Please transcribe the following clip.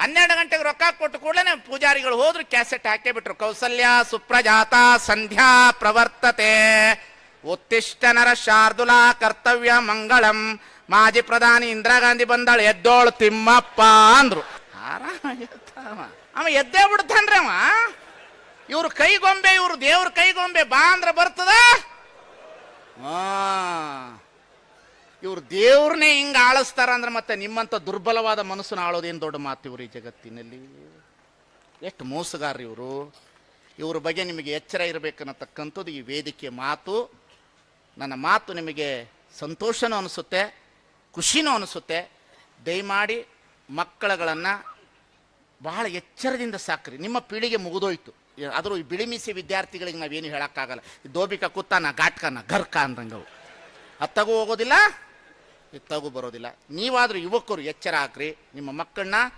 12 ಗಂಟೆಗೆ ರೊಕ್ಕ ಕೊಟ್ಟು ಕೂಡಲೇ ಪೂಜಾರಿಗಳು ಹೋದ್ರು, ಕ್ಯಾಸೆಟ್ ಹಾಕೇ ಬಿಟ್ರು. ಕೌಸಲ್ಯ ಸುಪ್ರಜಾತ ಸಂಧ್ಯಾ ಪ್ರವರ್ತತೆ ಉತ್ತಿಷ್ಟ ನರ ಶಾರ್ದುಲಾ ಕರ್ತವ್ಯ ಮಂಗಳಂ. ಮಾಜಿ ಪ್ರಧಾನಿ ಇಂದಿರಾ ಗಾಂಧಿ ಬಂದಾಳು, ಎದ್ದೋಳು ತಿಮ್ಮಪ್ಪ ಅಂದ್ರು. ಅವ ಎದ್ದೇ ಬಿಡ್ತಾನ್ರಿ ಅವ. ಇವ್ರ ಕೈಗೊಂಬೆ, ಇವ್ರು ದೇವ್ರ ಕೈಗೊಂಬೆ. ಬಾ ಅಂದ್ರೆ ಬರ್ತದ. ಇವ್ರು ದೇವ್ರನ್ನೇ ಹಿಂಗ ಆಳಿಸ್ತಾರ ಅಂದ್ರೆ ಮತ್ತೆ ನಿಮ್ಮಂತ ದುರ್ಬಲವಾದ ಮನಸ್ಸನ್ನು ಆಳೋದೇನು ದೊಡ್ಡ ಮಾತು ಇವ್ರು ಈ ಜಗತ್ತಿನಲ್ಲಿ. ಎಷ್ಟು ಮೋಸಗಾರ್ರಿ ಇವರು. ಇವ್ರ ಬಗ್ಗೆ ನಿಮಗೆ ಎಚ್ಚರ ಇರಬೇಕನ್ನತಕ್ಕಂಥದ್ದು ಈ ವೇದಿಕೆ ಮಾತು. ನನ್ನ ಮಾತು ನಿಮಗೆ ಸಂತೋಷನೂ ಅನಿಸುತ್ತೆ, ಖುಷಿನೂ ಅನಿಸುತ್ತೆ. ದಯಮಾಡಿ ಮಕ್ಕಳುಗಳನ್ನು ಬಹಳ ಎಚ್ಚರದಿಂದ ಸಾಕ್ರಿ. ನಿಮ್ಮ ಪೀಳಿಗೆ ಮುಗಿದೋಯ್ತು. ಆದರೂ ಈ ಬಿಳಿಮಿಸಿ ವಿದ್ಯಾರ್ಥಿಗಳಿಗೆ ನಾವೇನು ಹೇಳೋಕ್ಕಾಗಲ್ಲ. ದೋಬಿಕ ಕುತ್ತಾನ ಘಾಟ್ಕನ ಗರ್ಕ ಅಂದಂಗವು ಅತ್ತಗೂ ಹೋಗೋದಿಲ್ಲ, ಇತ್ತಾಗೂ ಬರೋದಿಲ್ಲ. ನೀವಾದರೂ ಯುವಕರು ಎಚ್ಚರ ಹಾಕ್ರಿ. ನಿಮ್ಮ ಮಕ್ಕಳನ್ನ